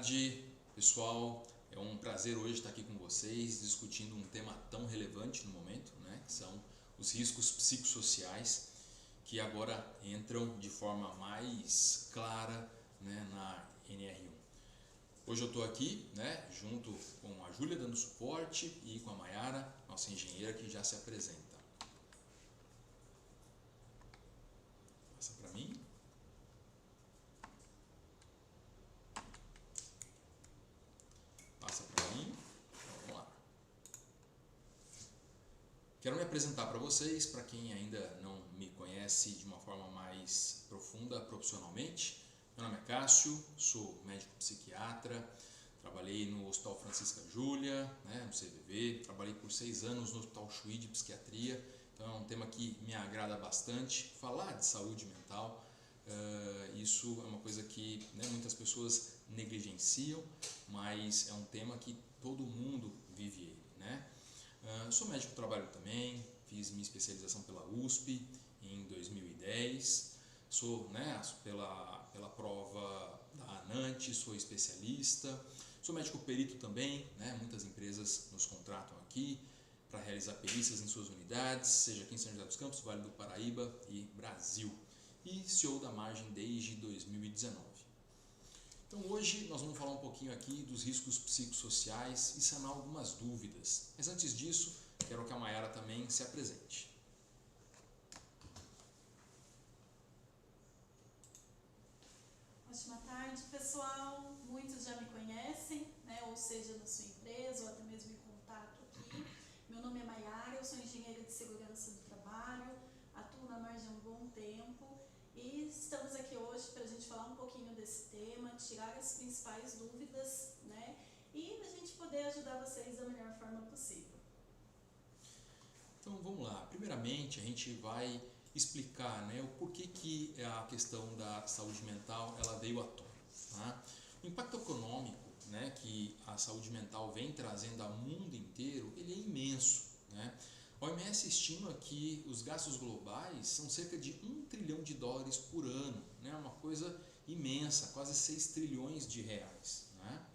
tarde, pessoal. É um prazer hoje estar aqui com vocês discutindo um tema tão relevante no momento, né? Que são os riscos psicossociais, que agora entram de forma mais clara, né, na NR1. Hoje eu estou aqui, né, junto com a Júlia dando suporte e com a Mayara, nossa engenheira, que já se apresenta. Passa para mim. Passa para mim. Vamos lá. Quero me apresentar para vocês, para quem ainda não me conhece de uma forma mais profunda profissionalmente. Meu nome é Cássio, sou médico psiquiatra, trabalhei no Hospital Francisca Júlia, né, no CVV, trabalhei por 6 anos no Hospital Chuí de Psiquiatria, então é um tema que me agrada bastante. Falar de saúde mental, isso é uma coisa que, né, muitas pessoas negligenciam, mas é um tema que todo mundo vive ele, né? Sou médico do trabalho também, fiz minha especialização pela USP em 2010, sou, né, pela prova da ANANT, sou especialista, sou médico perito também, né, muitas empresas nos contratam aqui para realizar perícias em suas unidades, seja aqui em São José dos Campos, Vale do Paraíba e Brasil, e CEO da Margem desde 2019. Então hoje nós vamos falar um pouquinho aqui dos riscos psicossociais e sanar algumas dúvidas. Mas antes disso, quero que a Mayara também se apresente. Ótima tarde, pessoal. Muitos já me conhecem, né? Ou seja, na sua empresa ou até mesmo em contato aqui. Meu nome é Mayara, eu sou engenheira de segurança do trabalho, atuo na Margem há um bom tempo e estamos aqui hoje para a gente falar um pouquinho desse tema, tirar as principais dúvidas, né? E a gente poder ajudar vocês da melhor forma possível. Então vamos lá. Primeiramente a gente vai explicar, né, o porquê que a questão da saúde mental ela veio à tona. Tá? O impacto econômico, né, que a saúde mental vem trazendo ao mundo inteiro, ele é imenso, né? A OMS estima que os gastos globais são cerca de $1 trilhão por ano, né? Uma coisa imensa, quase 6 trilhões de reais, né?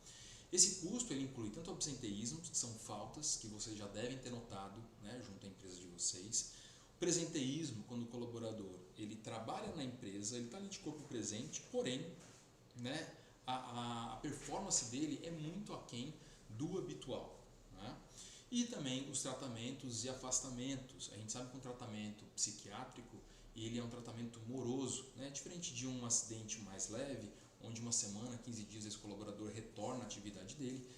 Esse custo ele inclui tanto absenteísmos, que são faltas, que vocês já devem ter notado, né, junto à empresa de vocês. O presenteísmo, quando o colaborador ele trabalha na empresa, ele está ali de corpo presente, porém, né, a performance dele é muito aquém do habitual, né? E também os tratamentos e afastamentos. A gente sabe que um tratamento psiquiátrico ele é um tratamento moroso, né? Diferente de um acidente mais leve, onde uma semana, 15 dias esse colaborador retorna à atividade dele.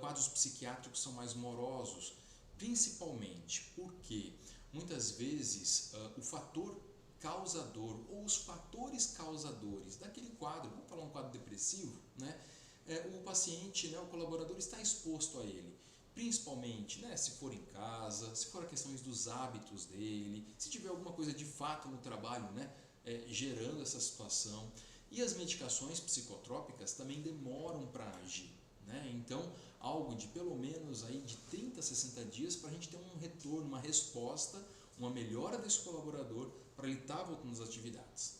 Quadros psiquiátricos são mais morosos, principalmente porque muitas vezes o fator causador ou os fatores causadores daquele quadro, vamos falar um quadro depressivo, né? O paciente, né, o colaborador está exposto a ele, principalmente, né, se for em casa, se for a questões dos hábitos dele, se tiver alguma coisa de fato no trabalho, né, gerando essa situação. E as medicações psicotrópicas também demoram para agir, né? Então, algo de pelo menos aí de 30 a 60 dias para a gente ter um retorno, uma resposta, uma melhora desse colaborador para ele estar voltando às atividades.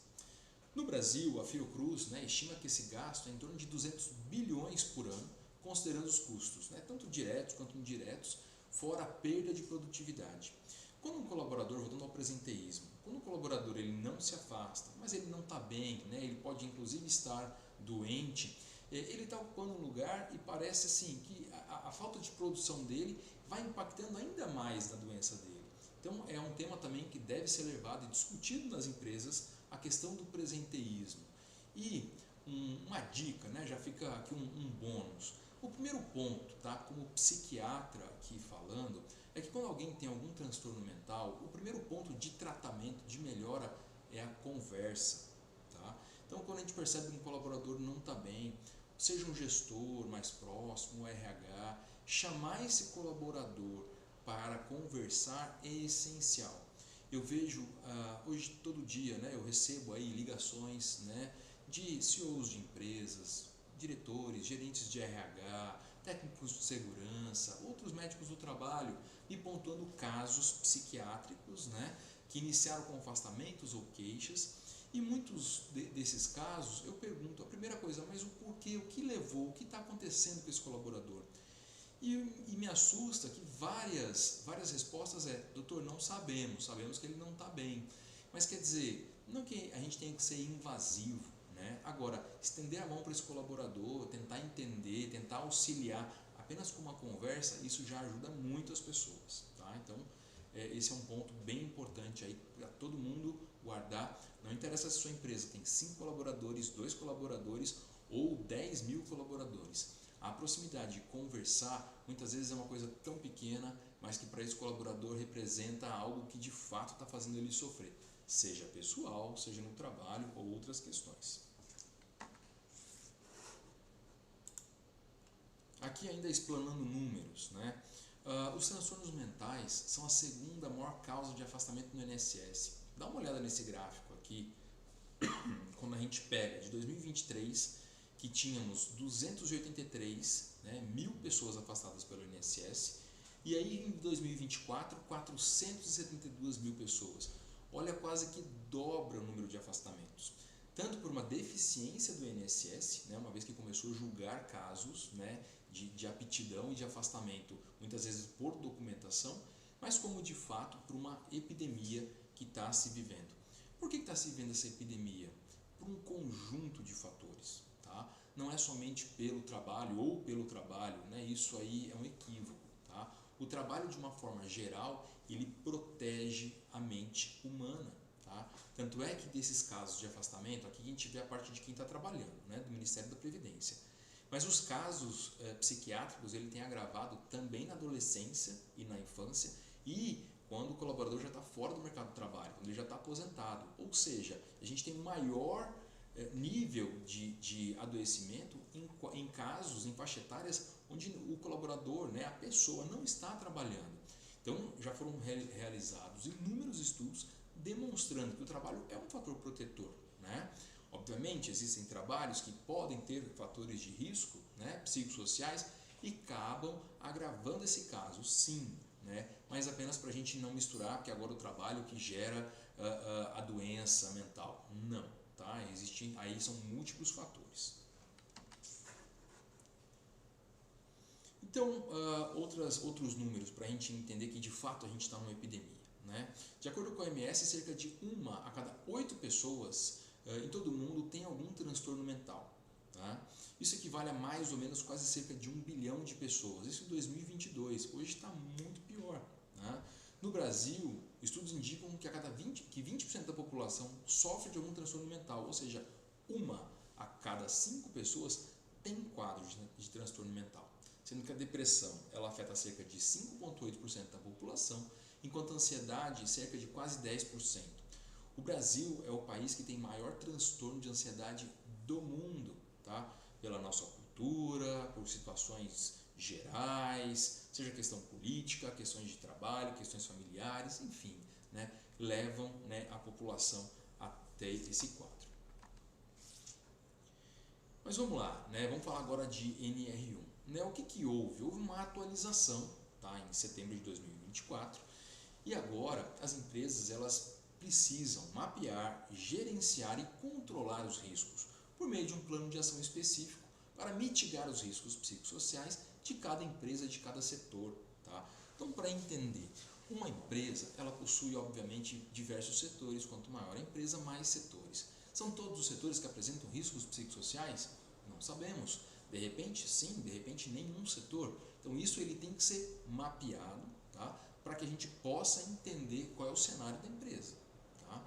No Brasil, a Fiocruz, né, estima que esse gasto é em torno de 200 bilhões por ano, considerando os custos, né, tanto diretos quanto indiretos, fora a perda de produtividade. Quando um colaborador, voltando ao presenteísmo, quando o colaborador ele não se afasta, mas ele não está bem, né, ele pode inclusive estar doente, ele está ocupando um lugar e parece assim que a falta de produção dele vai impactando ainda mais na doença dele. Então é um tema também que deve ser levado e discutido nas empresas, a questão do presenteísmo. E uma dica, né, já fica aqui um bônus. O primeiro ponto, tá, como psiquiatra aqui falando, é que quando alguém tem algum transtorno mental, o primeiro ponto de tratamento, de melhora, é a conversa. Tá? Então quando a gente percebe que um colaborador não está bem, seja um gestor mais próximo, um RH, chamar esse colaborador para conversar é essencial. Eu vejo hoje todo dia, né, eu recebo aí ligações, né, de CEOs de empresas, diretores, gerentes de RH, técnicos de segurança, outros médicos do trabalho, me pontuando casos psiquiátricos, né, que iniciaram com afastamentos ou queixas E muitos desses casos eu pergunto a primeira coisa, mas o porquê, o que levou, o que está acontecendo com esse colaborador? E me assusta que várias respostas doutor, não sabemos que ele não está bem. Mas quer dizer, não que a gente tenha que ser invasivo, né? Agora, estender a mão para esse colaborador, tentar entender, tentar auxiliar, apenas com uma conversa, isso já ajuda muito as pessoas, tá? Então, esse é um ponto bem importante aí para todo mundo guardar. Não interessa se a sua empresa tem 5 colaboradores, 2 colaboradores ou 10 mil colaboradores. A proximidade de conversar, muitas vezes é uma coisa tão pequena, mas que para esse colaborador representa algo que de fato está fazendo ele sofrer, seja pessoal, seja no trabalho ou outras questões. Aqui ainda explanando números, né? Os transtornos mentais são a segunda maior causa de afastamento no INSS. Dá uma olhada nesse gráfico aqui, quando a gente pega de 2023, que tínhamos 283 mil pessoas afastadas pelo INSS, e aí em 2024, 472 mil pessoas. Olha, quase que dobra o número de afastamentos. Tanto por uma deficiência do INSS, uma vez que começou a julgar casos de aptidão e de afastamento, muitas vezes por documentação, mas como de fato por uma epidemia que está se vivendo. Por que está se vivendo essa epidemia? Por um conjunto de fatores. Tá? Não é somente pelo trabalho ou pelo trabalho, isso aí é um equívoco. Tá? O trabalho, de uma forma geral, ele protege a mente humana. Tá? Tanto é que desses casos de afastamento, aqui a gente vê a parte de quem está trabalhando, do Ministério da Previdência. Mas os casos psiquiátricos, ele tem agravado também na adolescência e na infância e quando o colaborador já está fora do mercado de trabalho, quando ele já está aposentado. Ou seja, a gente tem um maior nível de adoecimento em casos, em faixa etárias, onde o colaborador, a pessoa não está trabalhando. Então, já foram realizados inúmeros estudos demonstrando que o trabalho é um fator protetor. Obviamente, existem trabalhos que podem ter fatores de risco psicossociais e acabam agravando esse caso, sim, mas apenas para a gente não misturar que agora o trabalho que gera a doença mental. Não, tá? Aí são múltiplos fatores. Então, outros números para a gente entender que de fato a gente está numa epidemia. De acordo com a OMS, cerca de 1 a cada 8 pessoas em todo o mundo tem algum transtorno mental. Tá? Isso equivale a mais ou menos quase cerca de 1 bilhão de pessoas. Isso em 2022. Hoje está muito pior. Tá? No Brasil, estudos indicam que 20% da população sofre de algum transtorno mental, ou seja, 1 a cada 5 pessoas tem quadro de transtorno mental. Sendo que a depressão ela afeta cerca de 5,8% da população, enquanto a ansiedade cerca de quase 10%. O Brasil é o país que tem maior transtorno de ansiedade do mundo, tá? Pela nossa cultura, por situações gerais, seja questão política, questões de trabalho, questões familiares, enfim, levam a população até esse quadro. Mas vamos lá, vamos falar agora de NR1. O que houve? Houve uma atualização, tá? Em setembro de 2024, e agora as empresas elas precisam mapear, gerenciar e controlar os riscos por meio de um plano de ação específico para mitigar os riscos psicossociais de cada empresa, de cada setor. Tá? Então, para entender, uma empresa ela possui, obviamente, diversos setores. Quanto maior a empresa, mais setores. São todos os setores que apresentam riscos psicossociais? Não sabemos. De repente, sim, de repente, nenhum setor. Então, isso ele tem que ser mapeado, tá? Para que a gente possa entender qual é o cenário da empresa. Tá?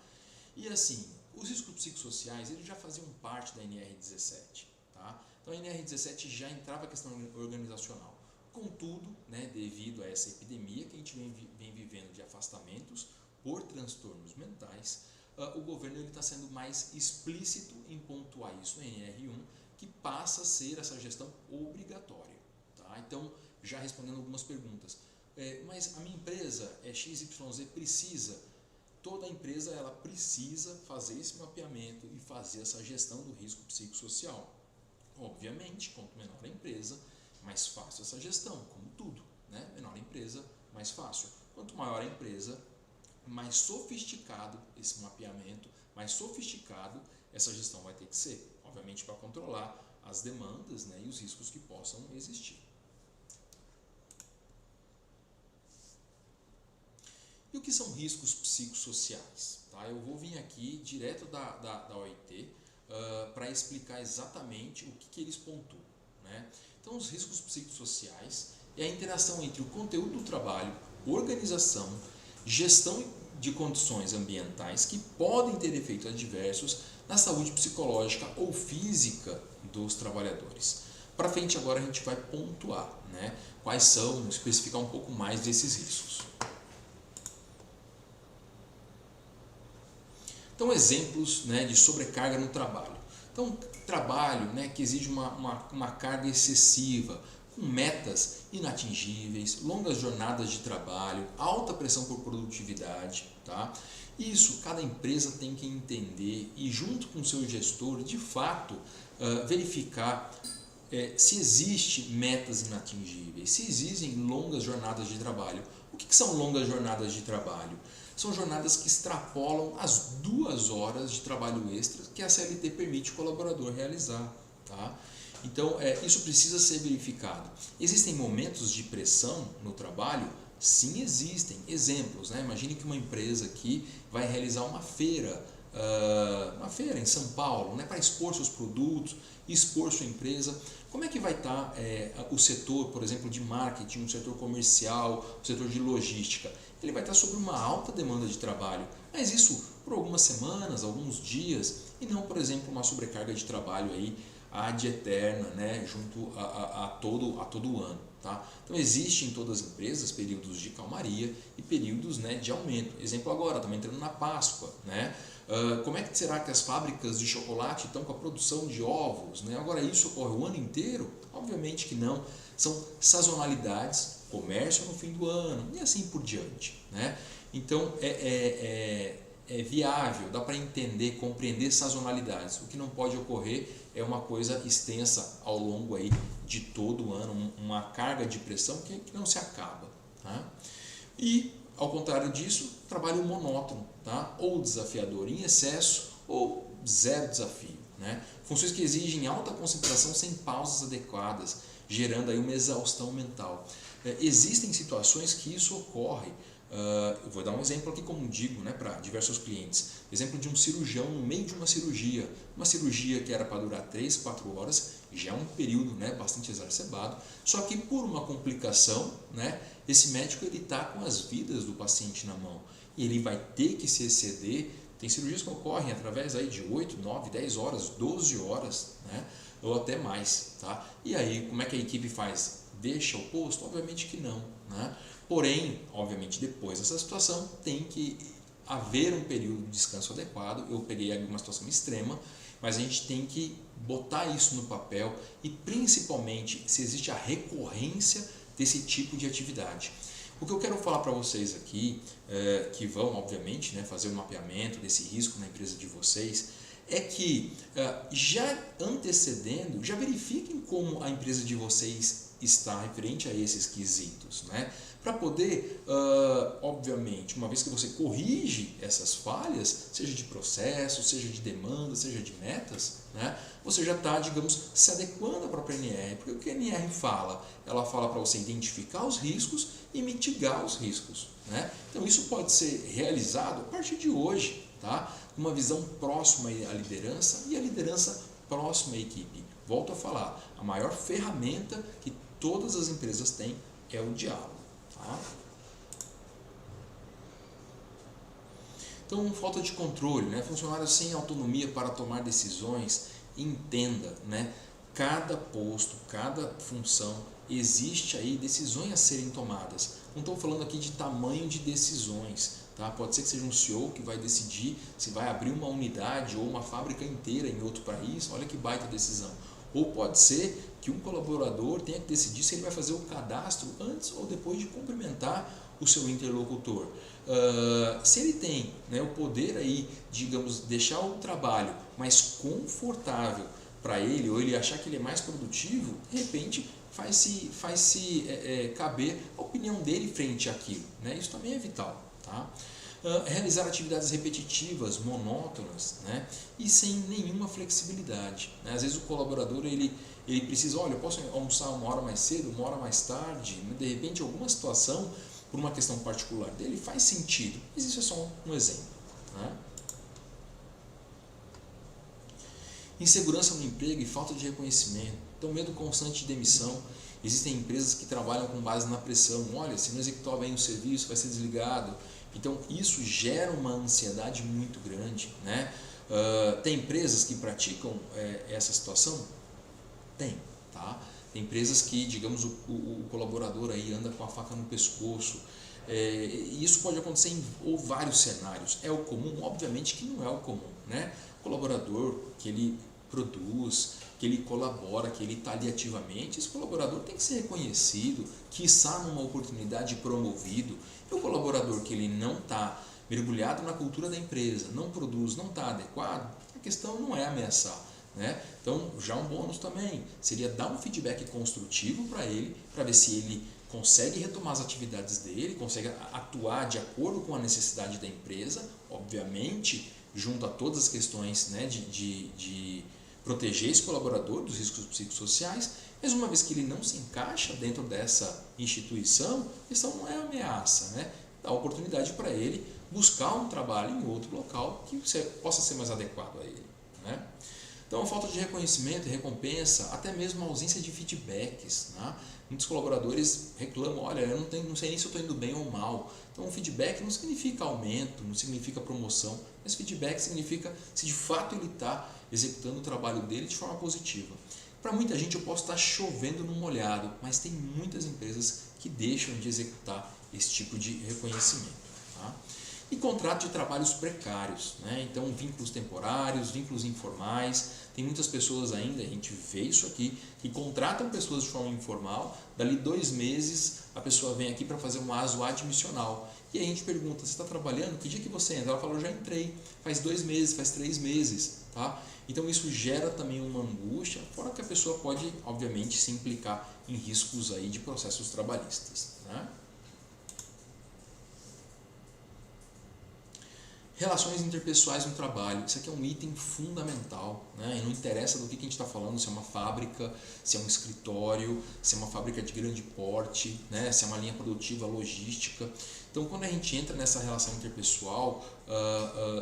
E assim, os riscos psicossociais eles já faziam parte da NR17. Tá? Então, a NR17 já entrava a questão organizacional. Contudo, devido a essa epidemia que a gente vem vivendo de afastamentos por transtornos mentais, o governo está sendo mais explícito em pontuar isso na NR1, que passa a ser essa gestão obrigatória. Tá? Então, já respondendo algumas perguntas, mas a minha empresa XYZ precisa, toda empresa ela precisa fazer esse mapeamento e fazer essa gestão do risco psicossocial. Obviamente, quanto menor a empresa, mais fácil essa gestão, como tudo. Menor a empresa, mais fácil. Quanto maior a empresa, mais sofisticado esse mapeamento, mais sofisticado essa gestão vai ter que ser, obviamente para controlar as demandas, né, e os riscos que possam existir. E o que são riscos psicossociais? Tá? Eu vou vir aqui direto da OIT para explicar exatamente o que eles pontuam. Né? Então, os riscos psicossociais é a interação entre o conteúdo do trabalho, organização, gestão de condições ambientais que podem ter efeitos adversos na saúde psicológica ou física dos trabalhadores. Para frente agora a gente vai pontuar, né, quais são, especificar um pouco mais desses riscos. Então, exemplos, né, de sobrecarga no trabalho. Então, trabalho, né, que exige uma carga excessiva, com metas inatingíveis, longas jornadas de trabalho, alta pressão por produtividade. Tá? Isso cada empresa tem que entender e, junto com o seu gestor, de fato, verificar se existem metas inatingíveis, se existem longas jornadas de trabalho. O que são longas jornadas de trabalho? São jornadas que extrapolam as 2 horas de trabalho extra que a CLT permite o colaborador realizar. Tá? Então, isso precisa ser verificado. Existem momentos de pressão no trabalho? Sim, existem. Exemplos, né? Imagine que uma empresa aqui vai realizar uma feira em São Paulo, né? Para expor seus produtos, expor sua empresa. Como é que vai estar o setor, por exemplo, de marketing, o setor comercial, o setor de logística? Ele vai estar sob uma alta demanda de trabalho, mas isso por algumas semanas, alguns dias, e não, por exemplo, uma sobrecarga de trabalho aí ad eterna, né, junto a todo o ano. Tá? Então, existem em todas as empresas períodos de calmaria e períodos, né, de aumento. Exemplo agora, estamos entrando na Páscoa. Né? Como é que será que as fábricas de chocolate estão com a produção de ovos? Né? Agora, isso ocorre o ano inteiro? Obviamente que não. São sazonalidades, comércio no fim do ano e assim por diante. Né? Então, é viável, dá para entender, compreender sazonalidades. O que não pode ocorrer é uma coisa extensa ao longo aí de todo o ano, uma carga de pressão que não se acaba. Tá? E, ao contrário disso, trabalho monótono, tá? Ou desafiador em excesso ou zero desafio. Né? Funções que exigem alta concentração sem pausas adequadas, gerando aí uma exaustão mental. Existem situações que isso ocorre. Eu vou dar um exemplo aqui, como digo, né, para diversos clientes. Exemplo de um cirurgião no meio de uma cirurgia que era para durar 3, 4 horas, já é um período, né, bastante exacerbado, só que por uma complicação, né, esse médico está com as vidas do paciente na mão e ele vai ter que se exceder. Tem cirurgias que ocorrem através aí de 8, 9, 10 horas, 12 horas, né, ou até mais. Tá? E aí, como é que a equipe faz? Deixa o posto? Obviamente que não. Né? Porém, obviamente, depois dessa situação, tem que haver um período de descanso adequado. Eu peguei alguma situação extrema, mas a gente tem que botar isso no papel e, principalmente, se existe a recorrência desse tipo de atividade. O que eu quero falar para vocês aqui, que vão, obviamente, né, fazer um mapeamento desse risco na empresa de vocês, é que, já antecedendo, já verifiquem como a empresa de vocês está referente a esses quesitos, né? Para poder, obviamente, uma vez que você corrige essas falhas, seja de processo, seja de demanda, seja de metas, né? Você já está, digamos, se adequando à própria NR, porque o que a NR fala? Ela fala para você identificar os riscos e mitigar os riscos, né? Então isso pode ser realizado a partir de hoje, tá? Uma visão próxima à liderança e a liderança próxima à equipe. Volto a falar, a maior ferramenta que todas as empresas têm é o diálogo. Tá? Então, falta de controle, né? Funcionários sem autonomia para tomar decisões. Entenda, né? Cada posto, cada função, existe aí decisões a serem tomadas. Não estou falando aqui de tamanho de decisões. Tá? Pode ser que seja um CEO que vai decidir se vai abrir uma unidade ou uma fábrica inteira em outro país. Olha que baita decisão. Ou pode ser que um colaborador tenha que decidir se ele vai fazer o cadastro antes ou depois de cumprimentar o seu interlocutor. Se ele tem, né, o poder aí, digamos, deixar o trabalho mais confortável para ele, ou ele achar que ele é mais produtivo, de repente faz-se caber a opinião dele frente àquilo. Né? Isso também é vital. Tá? Realizar atividades repetitivas, monótonas, né? E sem nenhuma flexibilidade, né? Às vezes o colaborador ele precisa, olha, eu posso almoçar 1 hora mais cedo, 1 hora mais tarde, de repente alguma situação, por uma questão particular dele, faz sentido, mas isso é só um exemplo, né? Insegurança no emprego e falta de reconhecimento, então medo constante de demissão. Existem empresas que trabalham com base na pressão, olha, se não executar bem o serviço vai ser desligado. Então isso gera uma ansiedade muito grande, né? Tem empresas que praticam essa situação? Tem, tá? Tem empresas que, digamos, o colaborador aí anda com a faca no pescoço. E isso pode acontecer em vários cenários. É o comum? Obviamente que não é o comum, né? O colaborador que ele produz, que ele colabora, que ele está ali ativamente, esse colaborador tem que ser reconhecido, quiçá numa oportunidade promovido. E o colaborador que ele não está mergulhado na cultura da empresa, não produz, não está adequado, a questão não é ameaçar, né? Então, já um bônus também seria dar um feedback construtivo para ele, para ver se ele consegue retomar as atividades dele, consegue atuar de acordo com a necessidade da empresa, obviamente, junto a todas as questões, né, de proteger esse colaborador dos riscos psicossociais, mas uma vez que ele não se encaixa dentro dessa instituição, a questão não é ameaça, né? Dá oportunidade para ele buscar um trabalho em outro local que possa ser mais adequado a ele, né? Então, a falta de reconhecimento e recompensa, até mesmo a ausência de feedbacks, né? Muitos colaboradores reclamam, olha, eu não sei nem se eu estou indo bem ou mal. Então, o feedback não significa aumento, não significa promoção, mas feedback significa se de fato ele está executando o trabalho dele de forma positiva. Para muita gente eu posso estar chovendo no molhado, mas tem muitas empresas que deixam de executar esse tipo de reconhecimento, tá? E contrato de trabalhos precários, né? Então vínculos temporários, vínculos informais. Tem muitas pessoas ainda, a gente vê isso aqui, que contratam pessoas de forma informal, dali 2 meses a pessoa vem aqui para fazer um aso admissional. E aí a gente pergunta, você está trabalhando? Que dia que você entra? Ela fala, eu já entrei, faz 2 meses, faz 3 meses, tá? Então isso gera também uma angústia, fora que a pessoa pode, obviamente, se implicar em riscos aí de processos trabalhistas, né? Relações interpessoais no trabalho, isso aqui é um item fundamental, né? E não interessa do que a gente está falando, se é uma fábrica, se é um escritório, se é uma fábrica de grande porte, né? Se é uma linha produtiva, logística. Então, quando a gente entra nessa relação interpessoal,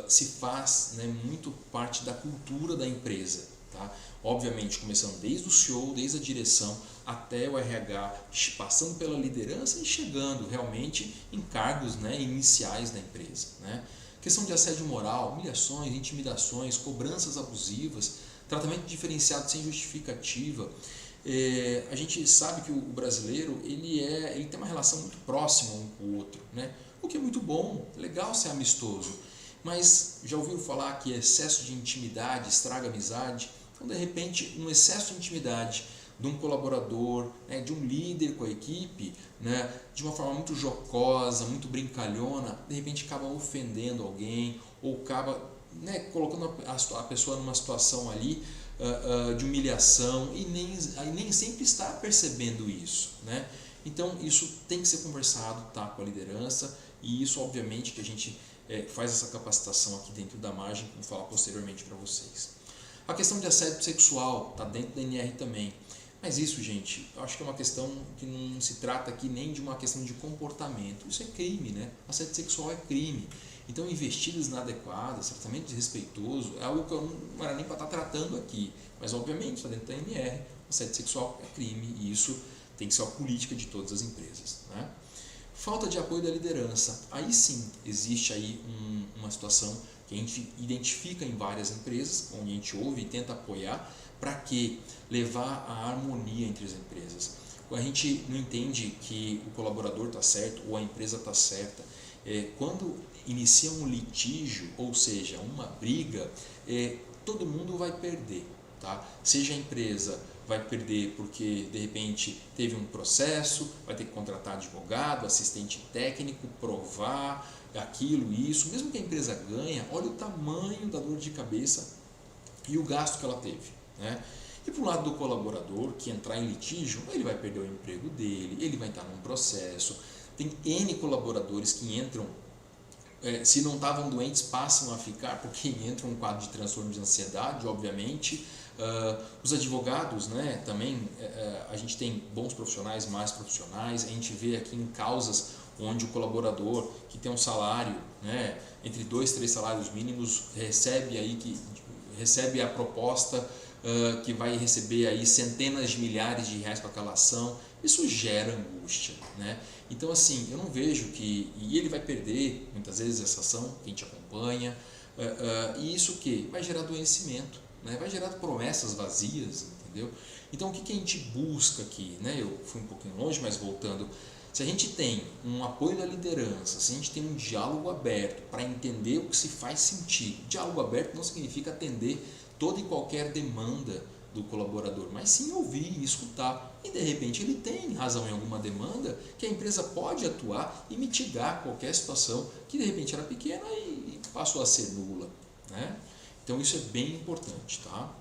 se faz, né, muito parte da cultura da empresa, tá? Obviamente, começando desde o CEO, desde a direção, até o RH, passando pela liderança e chegando realmente em cargos, né, iniciais da empresa, né? Questão de assédio moral, humilhações, intimidações, cobranças abusivas, tratamento diferenciado sem justificativa. A gente sabe que o brasileiro ele tem uma relação muito próxima um com o outro, né? O que é muito bom, legal ser amistoso, mas já ouviram falar que excesso de intimidade estraga a amizade? Então, de repente, um excesso de intimidade de um colaborador, né, de um líder com a equipe, né, de uma forma muito jocosa, muito brincalhona, de repente acaba ofendendo alguém ou acaba, né, colocando a pessoa numa situação ali de humilhação e nem sempre está percebendo isso, né? Então isso tem que ser conversado, tá, com a liderança, e isso obviamente que a gente faz essa capacitação aqui dentro da margem, como falar posteriormente para vocês. A questão de assédio sexual está dentro da NR também. Mas isso, gente, eu acho que é uma questão que não se trata aqui nem de uma questão de comportamento. Isso é crime, né? Assédio sexual é crime. Então, investidas inadequadas, tratamento desrespeitoso, é algo que eu não era nem para estar tratando aqui. Mas, obviamente, está dentro da NR, assédio sexual é crime e isso tem que ser uma política de todas as empresas, né? Falta de apoio da liderança. Aí sim, existe aí uma situação que a gente identifica em várias empresas, onde a gente ouve e tenta apoiar, para que levar a harmonia entre as empresas. Quando a gente não entende que o colaborador está certo ou a empresa está certa, quando inicia um litígio, ou seja, uma briga, todo mundo vai perder, tá? Seja a empresa vai perder porque de repente teve um processo, vai ter que contratar advogado, assistente técnico, provar aquilo, isso, mesmo que a empresa ganha, olha o tamanho da dor de cabeça e o gasto que ela teve, né? E para o lado do colaborador que entrar em litígio, ele vai perder o emprego dele, ele vai estar num processo. Tem N colaboradores que entram se não estavam doentes, passam a ficar, porque entra um quadro de transtorno de ansiedade, obviamente. Os advogados, né, também, a gente tem bons profissionais, mais profissionais, a gente vê aqui em causas onde o colaborador que tem um salário, né, entre 2 e 3 salários mínimos, recebe a proposta que vai receber aí centenas de milhares de reais com aquela ação. Isso gera angústia, né? Então, assim, eu não vejo que... E ele vai perder, muitas vezes, essa ação que a gente acompanha. E isso o quê? Vai gerar adoecimento, né? Vai gerar promessas vazias, entendeu? Então, o que a gente busca aqui, né? Eu fui um pouquinho longe, mas voltando. Se a gente tem um apoio da liderança, se a gente tem um diálogo aberto para entender o que se faz sentido. Diálogo aberto não significa atender toda e qualquer demanda do colaborador, mas sim ouvir e escutar. E de repente ele tem razão em alguma demanda que a empresa pode atuar e mitigar qualquer situação que de repente era pequena e passou a ser nula, né? Então isso é bem importante, tá?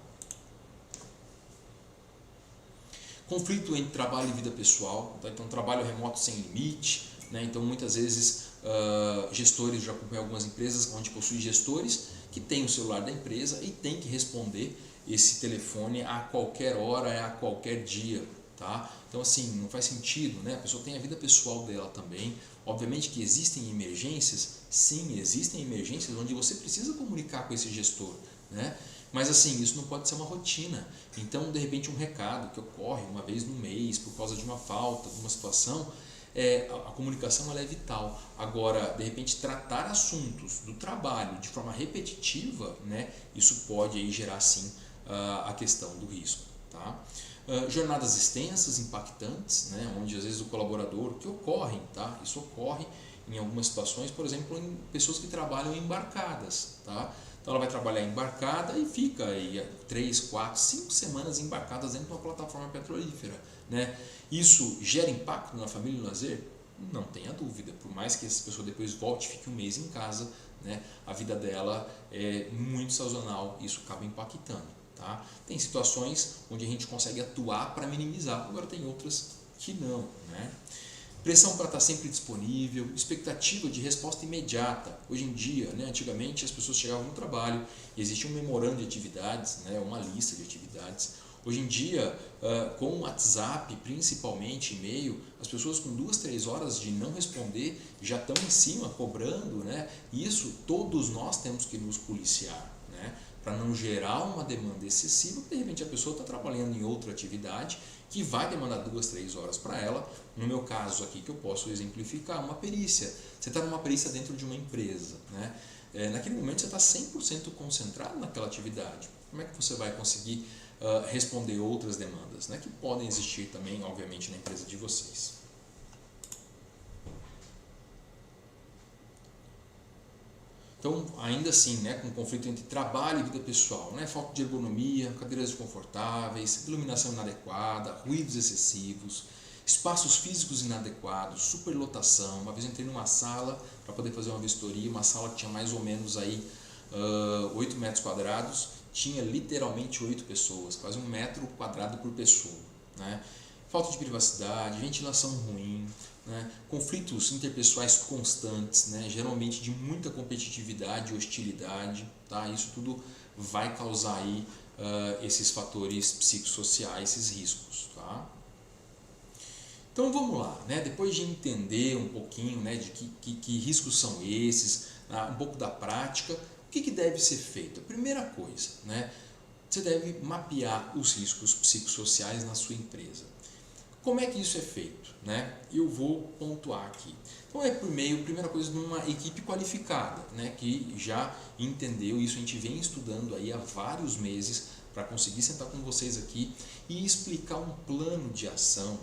Conflito entre trabalho e vida pessoal, tá? Então trabalho remoto sem limite, né? Então muitas vezes gestores, já acompanhei algumas empresas onde possui gestores que têm o celular da empresa e tem que responder esse telefone a qualquer hora, a qualquer dia, tá? Então assim, não faz sentido, né? A pessoa tem a vida pessoal dela também. Obviamente que existem emergências, sim, existem emergências onde você precisa comunicar com esse gestor, né? Mas assim, isso não pode ser uma rotina. Então, de repente, um recado que ocorre uma vez no mês por causa de uma falta, de uma situação, a comunicação ela é vital. Agora, de repente, tratar assuntos do trabalho de forma repetitiva, né? Isso pode aí gerar sim a questão do risco, tá? Jornadas extensas, impactantes, né? Onde às vezes o colaborador, que ocorrem, tá? Isso ocorre em algumas situações, por exemplo, em pessoas que trabalham embarcadas, tá? Então ela vai trabalhar embarcada e fica aí 3, 4, 5 semanas embarcadas dentro de uma plataforma petrolífera, né? Isso gera impacto na família e no lazer? Não tenha dúvida. Por mais que essa pessoa depois volte e fique um mês em casa, né? A vida dela é muito sazonal, isso acaba impactando, tá? Tem situações onde a gente consegue atuar para minimizar, agora tem outras que não, né? Pressão para estar sempre disponível, expectativa de resposta imediata. Hoje em dia, né, antigamente as pessoas chegavam no trabalho e existia um memorando de atividades, né, uma lista de atividades. Hoje em dia, com o WhatsApp, principalmente e-mail, as pessoas com 2, 3 horas de não responder já estão em cima, cobrando, né? Isso todos nós temos que nos policiar, né? Para não gerar uma demanda excessiva, porque de repente a pessoa está trabalhando em outra atividade que vai demandar 2, 3 horas para ela. No meu caso aqui, que eu posso exemplificar, uma perícia. Você está numa perícia dentro de uma empresa, né? Naquele momento você está 100% concentrado naquela atividade. Como é que você vai conseguir responder outras demandas, né? Que podem existir também, obviamente, na empresa de vocês? Então, ainda assim, né, com conflito entre trabalho e vida pessoal, né, falta de ergonomia, cadeiras desconfortáveis, iluminação inadequada, ruídos excessivos, espaços físicos inadequados, superlotação. Uma vez eu entrei numa sala para poder fazer uma vistoria, uma sala que tinha mais ou menos aí 8 metros quadrados, tinha literalmente 8 pessoas, quase 1 metro quadrado por pessoa, né? Falta de privacidade, ventilação ruim, né? Conflitos interpessoais constantes, né? Geralmente de muita competitividade e hostilidade, tá? Isso tudo vai causar aí esses fatores psicossociais, esses riscos, tá? Então vamos lá, né? Depois de entender um pouquinho, né, de que riscos são esses, um pouco da prática, o que deve ser feito? A primeira coisa, né? Você deve mapear os riscos psicossociais na sua empresa. Como é que isso é feito, né? Eu vou pontuar aqui. Então primeira coisa, numa equipe qualificada, né? Que já entendeu isso, a gente vem estudando aí há vários meses para conseguir sentar com vocês aqui e explicar um plano de ação,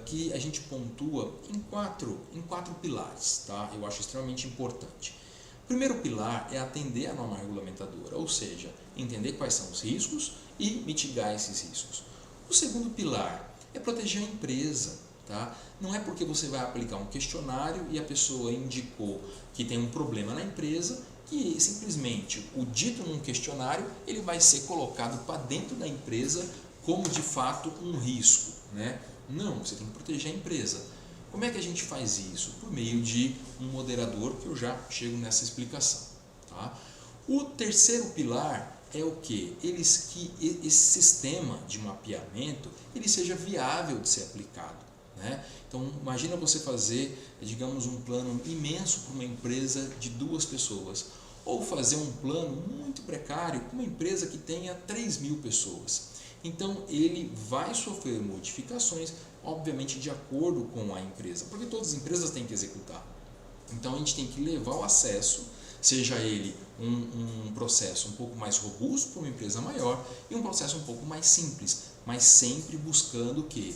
que a gente pontua em quatro pilares, tá? Eu acho extremamente importante. O primeiro pilar é atender a norma regulamentadora, ou seja, entender quais são os riscos e mitigar esses riscos. O segundo pilar é proteger a empresa, tá? Não é porque você vai aplicar um questionário e a pessoa indicou que tem um problema na empresa que simplesmente o dito num questionário ele vai ser colocado para dentro da empresa como de fato um risco, né? Não, você tem que proteger a empresa. Como é que a gente faz isso? Por meio de um moderador, que eu já chego nessa explicação. Tá? O terceiro pilar é o quê? Que esse sistema de mapeamento ele seja viável de ser aplicado. Né? Então, imagina você fazer, digamos, um plano imenso para uma empresa de 2 pessoas, ou fazer um plano muito precário para uma empresa que tenha 3.000 pessoas. Então, ele vai sofrer modificações, obviamente, de acordo com a empresa, porque todas as empresas têm que executar. Então, a gente tem que levar o acesso, seja ele um processo um pouco mais robusto para uma empresa maior e um processo um pouco mais simples, mas sempre buscando o quê?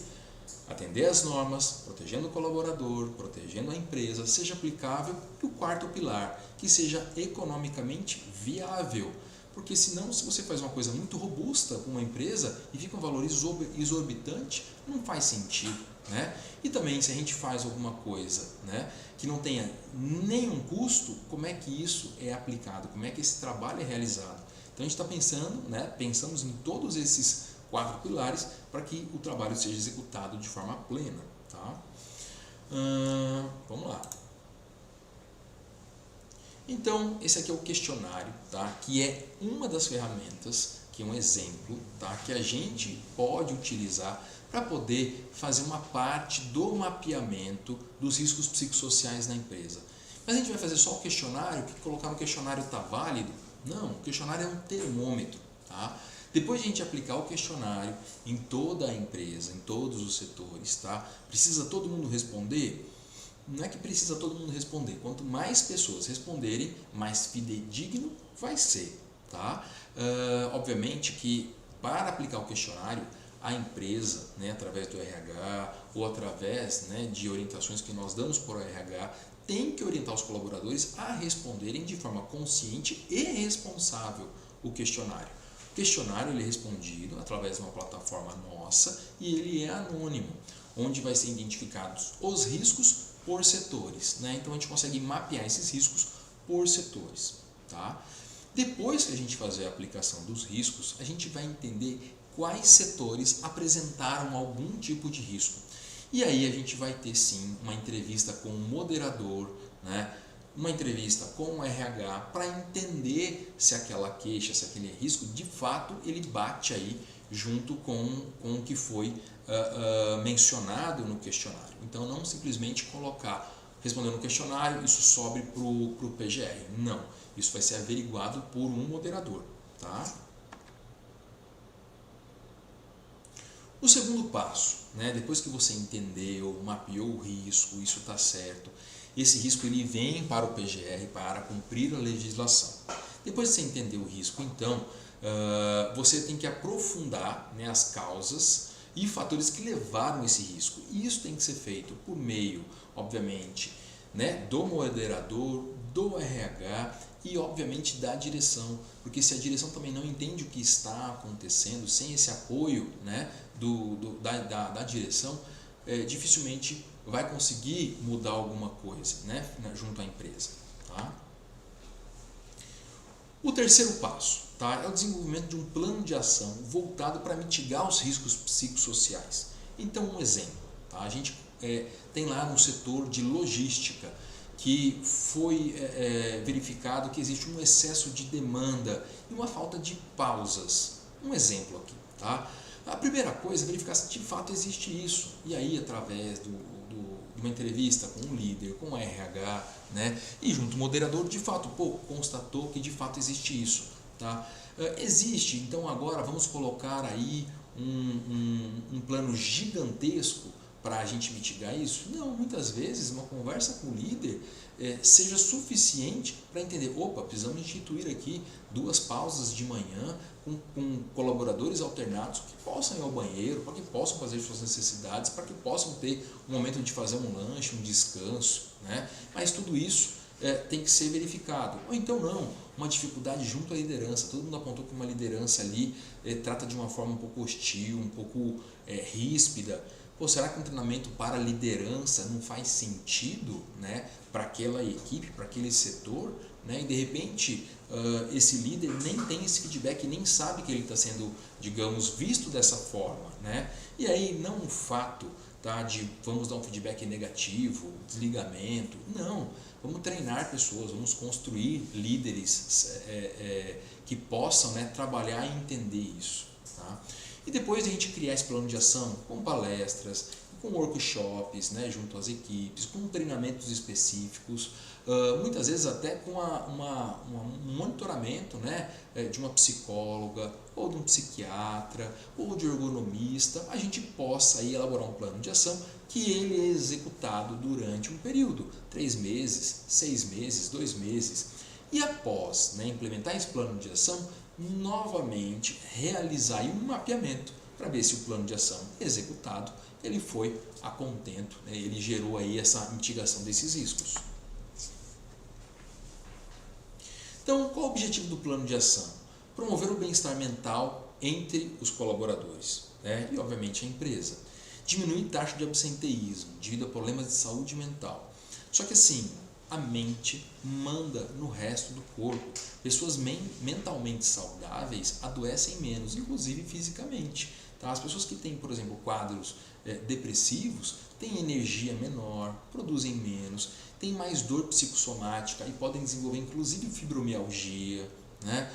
Atender as normas, protegendo o colaborador, protegendo a empresa, seja aplicável, e o quarto pilar, que seja economicamente viável. Porque senão, se você faz uma coisa muito robusta com uma empresa e fica um valor exorbitante, não faz sentido. Né? E também, se a gente faz alguma coisa, né, que não tenha nenhum custo, como é que isso é aplicado? Como é que esse trabalho é realizado? Então, a gente está pensando, né, pensamos em todos esses 4 pilares para que o trabalho seja executado de forma plena. Tá? Vamos lá. Então, esse aqui é o questionário, tá? Que é uma das ferramentas, que é um exemplo, tá? Que a gente pode utilizar para poder fazer uma parte do mapeamento dos riscos psicossociais na empresa. Mas a gente vai fazer só o questionário, que colocar no questionário está válido? Não, o questionário é um termômetro. Tá? Depois de a gente aplicar o questionário em toda a empresa, em todos os setores, tá? Precisa todo mundo responder? Não é que precisa todo mundo responder. Quanto mais pessoas responderem, mais fidedigno vai ser. Tá? Obviamente que para aplicar o questionário, a empresa, né, através do RH ou através, né, de orientações que nós damos por RH, tem que orientar os colaboradores a responderem de forma consciente e responsável o questionário. O questionário ele é respondido através de uma plataforma nossa e ele é anônimo, onde vai ser identificados os riscos por setores. Né? Então a gente consegue mapear esses riscos por setores. Tá? Depois que a gente fazer a aplicação dos riscos, a gente vai entender quais setores apresentaram algum tipo de risco. E aí a gente vai ter sim uma entrevista com o moderador, né? Uma entrevista com o RH para entender se aquela queixa, se aquele risco, de fato ele bate aí junto com o que foi mencionado no questionário. Então não simplesmente colocar, respondendo no questionário, isso sobe para o PGR. Não, isso vai ser averiguado por um moderador. Tá? O segundo passo, né, depois que você entendeu, mapeou o risco, isso está certo, esse risco ele vem para o PGR para cumprir a legislação. Depois que você entendeu o risco, então, você tem que aprofundar, né, as causas e fatores que levaram esse risco. E isso tem que ser feito por meio, obviamente, né, do moderador, do RH e, obviamente, da direção. Porque se a direção também não entende o que está acontecendo, sem esse apoio, né, da direção, dificilmente vai conseguir mudar alguma coisa, né, junto à empresa. Tá? O terceiro passo, tá, é o desenvolvimento de um plano de ação voltado para mitigar os riscos psicossociais. Então, um exemplo, tá? A gente tem lá no setor de logística que foi verificado que existe um excesso de demanda e uma falta de pausas. Um exemplo aqui. Tá? A primeira coisa é verificar se de fato existe isso. E aí, através de uma entrevista com um líder, com o RH, né, e junto ao moderador, de fato, constatou que de fato existe isso. Tá? Existe, então agora vamos colocar aí um plano gigantesco para a gente mitigar isso? Não, muitas vezes uma conversa com o líder seja suficiente para entender, opa, precisamos instituir aqui 2 pausas de manhã com colaboradores alternados que possam ir ao banheiro, para que possam fazer suas necessidades, para que possam ter um momento de fazer um lanche, um descanso, né? Mas tudo isso tem que ser verificado. Ou então não, uma dificuldade junto à liderança. Todo mundo apontou que uma liderança ali trata de uma forma um pouco hostil, um pouco ríspida. Será que um treinamento para liderança não faz sentido, né, para aquela equipe, para aquele setor? Né? E de repente esse líder nem tem esse feedback, nem sabe que ele está sendo, digamos, visto dessa forma. Né? E aí não o fato tá? De vamos dar um feedback negativo, desligamento. Não, vamos treinar pessoas, vamos construir líderes que possam, né, trabalhar e entender isso. Tá? E depois de a gente criar esse plano de ação com palestras, com workshops, né, junto às equipes, com treinamentos específicos, muitas vezes até com um monitoramento, né, de uma psicóloga, ou de um psiquiatra, ou de ergonomista, a gente possa aí elaborar um plano de ação que ele é executado durante um período, 3 meses, 6 meses, 2 meses. E após, né, implementar esse plano de ação, novamente realizar aí um mapeamento para ver se o plano de ação executado ele foi a contento, né, ele gerou aí essa mitigação desses riscos. Então, qual o objetivo do plano de ação? Promover o bem-estar mental entre os colaboradores, né, e obviamente a empresa. Diminuir taxa de absenteísmo devido a problemas de saúde mental. Só que assim, a mente manda no resto do corpo. Pessoas mentalmente saudáveis adoecem menos, inclusive fisicamente. Tá? As pessoas que têm, por exemplo, quadros depressivos têm energia menor, produzem menos, têm mais dor psicossomática e podem desenvolver inclusive fibromialgia, né?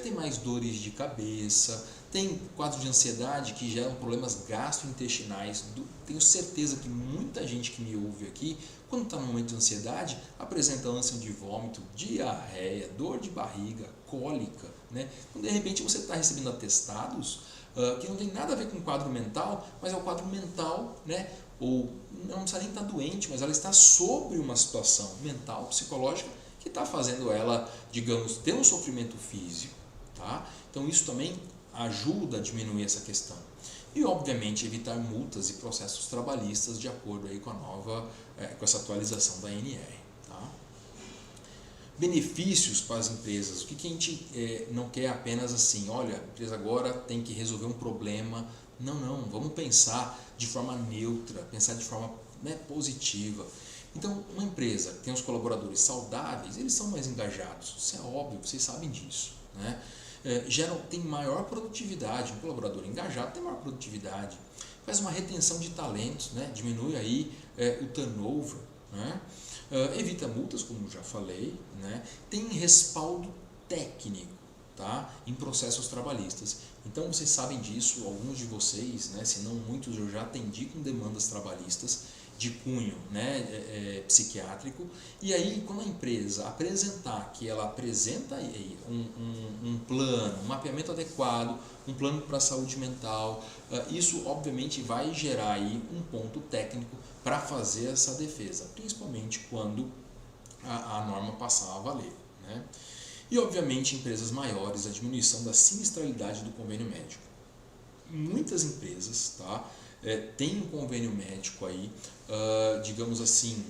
Tem mais dores de cabeça, tem quadro de ansiedade que geram problemas gastrointestinais. Tenho certeza que muita gente que me ouve aqui, quando está no momento de ansiedade, apresenta ânsia de vômito, diarreia, dor de barriga, cólica, né? Então, de repente você está recebendo atestados que não tem nada a ver com o quadro mental, mas é o quadro mental, né? Ou não precisa nem estar doente, mas ela está sobre uma situação mental, psicológica, que está fazendo ela, digamos, ter um sofrimento físico. Tá? Então isso também ajuda a diminuir essa questão. E obviamente evitar multas e processos trabalhistas de acordo aí com a nova, com essa atualização da ANR. Tá? Benefícios para as empresas. O que a gente não quer apenas assim, olha, a empresa agora tem que resolver um problema. Não, vamos pensar de forma neutra, pensar de forma, né, positiva. Então, uma empresa que tem os colaboradores saudáveis, eles são mais engajados, isso é óbvio, vocês sabem disso, né? Tem maior produtividade, um colaborador engajado tem maior produtividade, faz uma retenção de talentos, né? Diminui aí o turnover, né? Evita multas, como já falei, né? Tem respaldo técnico, tá? Em processos trabalhistas. Então vocês sabem disso, alguns de vocês, né? Se não muitos, eu já atendi com demandas trabalhistas de cunho, né, psiquiátrico, e aí quando a empresa apresentar que ela apresenta um plano, um mapeamento adequado, um plano para a saúde mental, isso obviamente vai gerar aí um ponto técnico para fazer essa defesa, principalmente quando a norma passar a valer, né? E obviamente empresas maiores, a diminuição da sinistralidade do convênio médico. Muitas empresas, tá, tem um convênio médico aí, digamos assim,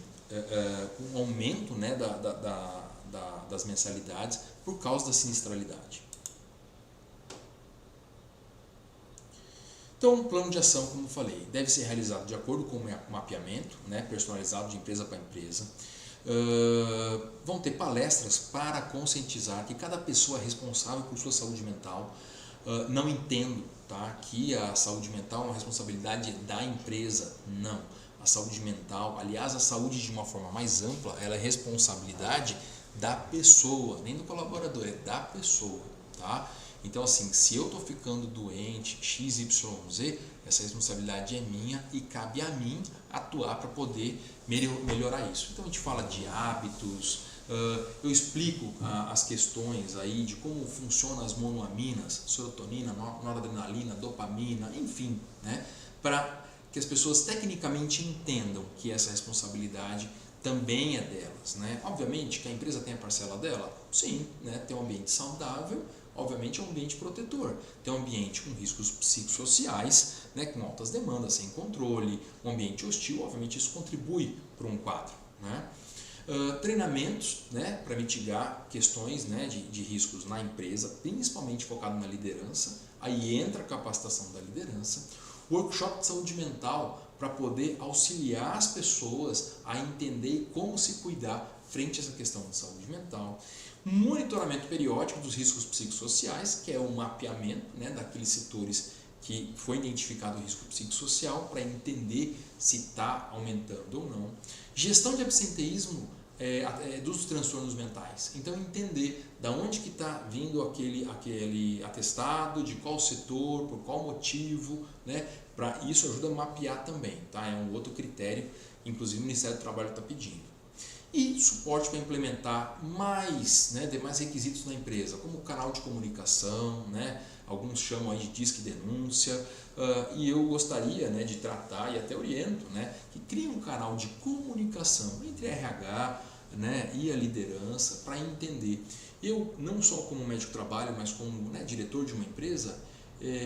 um aumento, né, das mensalidades por causa da sinistralidade. Então, o plano de ação, como falei, deve ser realizado de acordo com o mapeamento, né, personalizado de empresa para empresa. Vão ter palestras para conscientizar que cada pessoa é responsável por sua saúde mental. Não entendo, tá, que a saúde mental é uma responsabilidade da empresa, não. A saúde mental, aliás, a saúde de uma forma mais ampla, ela é responsabilidade da pessoa, nem do colaborador, é da pessoa, tá? Então, assim, se eu estou ficando doente, XYZ, essa responsabilidade é minha e cabe a mim atuar para poder melhorar isso. Então, a gente fala de hábitos, eu explico as questões aí de como funcionam as monoaminas, serotonina, noradrenalina, dopamina, enfim, né? Para que as pessoas tecnicamente entendam que essa responsabilidade também é delas, né? Obviamente que a empresa tem a parcela dela, sim, né? Tem um ambiente saudável, obviamente é um ambiente protetor, tem um ambiente com riscos psicossociais, né? Com altas demandas, sem controle, um ambiente hostil, obviamente isso contribui para um quadro, né? Treinamentos, né, para mitigar questões, né, de riscos na empresa, principalmente focado na liderança, aí entra a capacitação da liderança, workshop de saúde mental para poder auxiliar as pessoas a entender como se cuidar frente a essa questão de saúde mental, monitoramento periódico dos riscos psicossociais, que é o mapeamento, né, daqueles setores que foi identificado o risco psicossocial para entender se está aumentando ou não. Gestão de absenteísmo dos transtornos mentais. Então, entender da onde que está vindo aquele atestado, de qual setor, por qual motivo, né? Para isso ajuda a mapear também, tá? É um outro critério, inclusive o Ministério do Trabalho está pedindo. E suporte para implementar mais, né, demais requisitos na empresa, como canal de comunicação, né? Alguns chamam aí de disque denúncia, e eu gostaria, né, de tratar, e até oriento, né, que crie um canal de comunicação entre RH, né, e a liderança para entender. Eu, não só como médico do trabalho, mas como, né, diretor de uma empresa,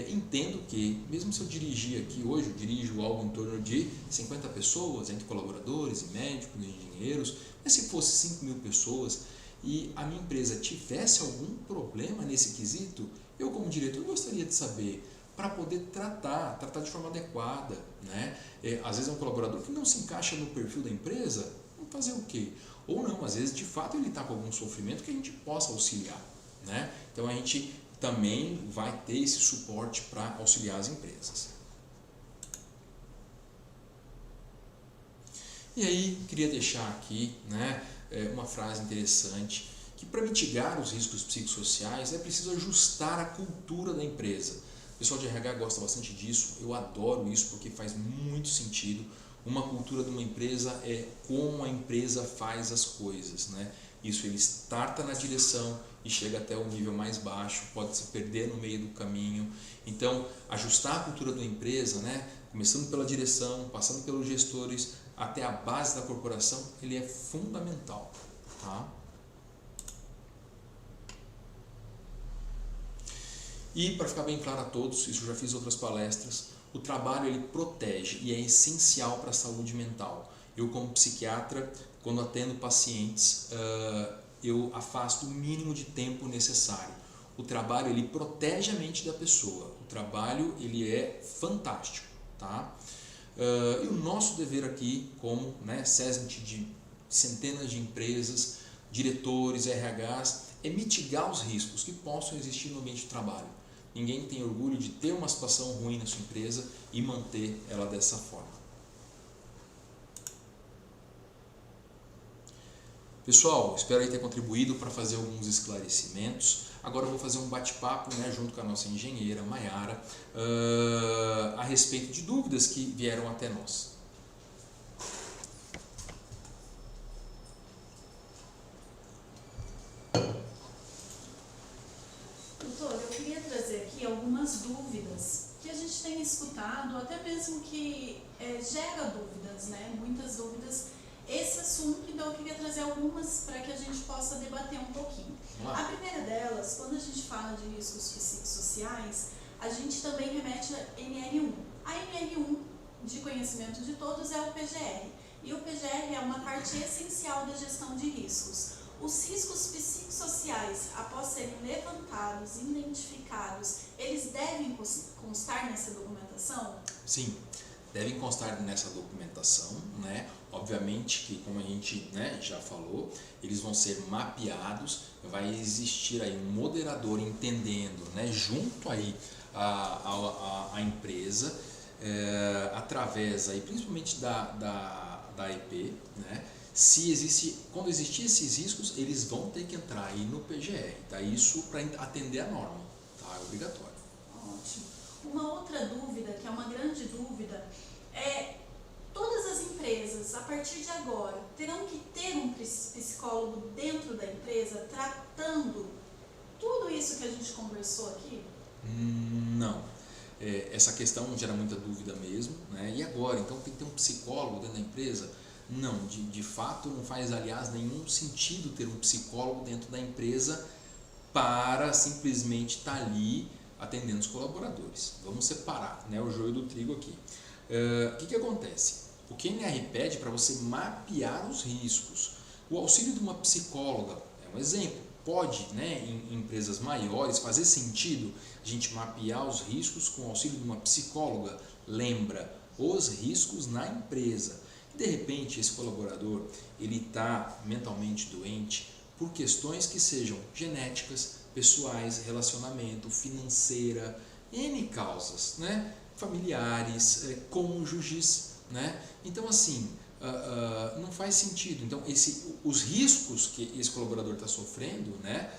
entendo que, mesmo se eu dirigir aqui hoje, eu dirijo algo em torno de 50 pessoas, entre colaboradores e médicos e engenheiros, mas se fosse 5.000 pessoas e a minha empresa tivesse algum problema nesse quesito, eu como diretor gostaria de saber para poder tratar de forma adequada, né? Às vezes é um colaborador que não se encaixa no perfil da empresa, vamos fazer o quê? Ou não, às vezes de fato ele está com algum sofrimento que a gente possa auxiliar, né? Então a gente também vai ter esse suporte para auxiliar as empresas. E aí, queria deixar aqui, né, uma frase interessante, que para mitigar os riscos psicossociais é preciso ajustar a cultura da empresa. O pessoal de RH gosta bastante disso, eu adoro isso porque faz muito sentido. Uma cultura de uma empresa é como a empresa faz as coisas, né? Isso ele starta na direção e chega até o nível mais baixo, pode se perder no meio do caminho. Então, ajustar a cultura da empresa, né, começando pela direção, passando pelos gestores, até a base da corporação, ele é fundamental, tá? E para ficar bem claro a todos, isso eu já fiz outras palestras, o trabalho ele protege e é essencial para a saúde mental. Eu como psiquiatra, quando atendo pacientes, eu afasto o mínimo de tempo necessário. O trabalho ele protege a mente da pessoa, o trabalho ele é fantástico, tá? E o nosso dever aqui, como, né, CESNT de centenas de empresas, diretores, RHs, é mitigar os riscos que possam existir no ambiente de trabalho. Ninguém tem orgulho de ter uma situação ruim na sua empresa e manter ela dessa forma. Pessoal, espero ter contribuído para fazer alguns esclarecimentos. Agora eu vou fazer um bate-papo, né, junto com a nossa engenheira Maiara, a respeito de dúvidas que vieram até nós. Doutor, eu queria trazer aqui algumas dúvidas que a gente tem escutado, até mesmo que gera dúvidas, né? Muitas dúvidas esse assunto, então eu queria trazer algumas para que a gente possa debater um pouquinho. A primeira delas, quando a gente fala de riscos psicossociais, a gente também remete a NR1. A NR1, de conhecimento de todos, é o PGR. E o PGR é uma parte essencial da gestão de riscos. Os riscos psicossociais, após serem levantados, identificados, eles devem constar nessa documentação? Sim, devem constar nessa documentação, né? Obviamente que, como a gente, né, já falou, eles vão ser mapeados, vai existir aí um moderador entendendo, né, junto aí a empresa, através aí, principalmente da IP, né? Quando existir esses riscos, eles vão ter que entrar aí no PGR, tá? Isso para atender a norma, tá? É obrigatório. Ótimo. Uma outra dúvida, que é uma grande dúvida, é: todas as empresas, a partir de agora, terão que ter um psicólogo dentro da empresa tratando tudo isso que a gente conversou aqui? Não. Essa questão gera muita dúvida mesmo, né? E agora? Então tem que ter um psicólogo dentro da empresa? Não, de fato não faz, aliás, nenhum sentido ter um psicólogo dentro da empresa para simplesmente estar ali atendendo os colaboradores. Vamos separar, né, o joio do trigo aqui. O que acontece? O QNR pede para você mapear os riscos. O auxílio de uma psicóloga é um exemplo. Pode, né, em empresas maiores, fazer sentido a gente mapear os riscos com o auxílio de uma psicóloga. Lembra, os riscos na empresa. De repente, esse colaborador ele está mentalmente doente por questões que sejam genéticas, pessoais, relacionamento, financeira, N causas, né? Familiares, cônjuges, né? Então assim, não faz sentido. Então os riscos que esse colaborador está sofrendo, né?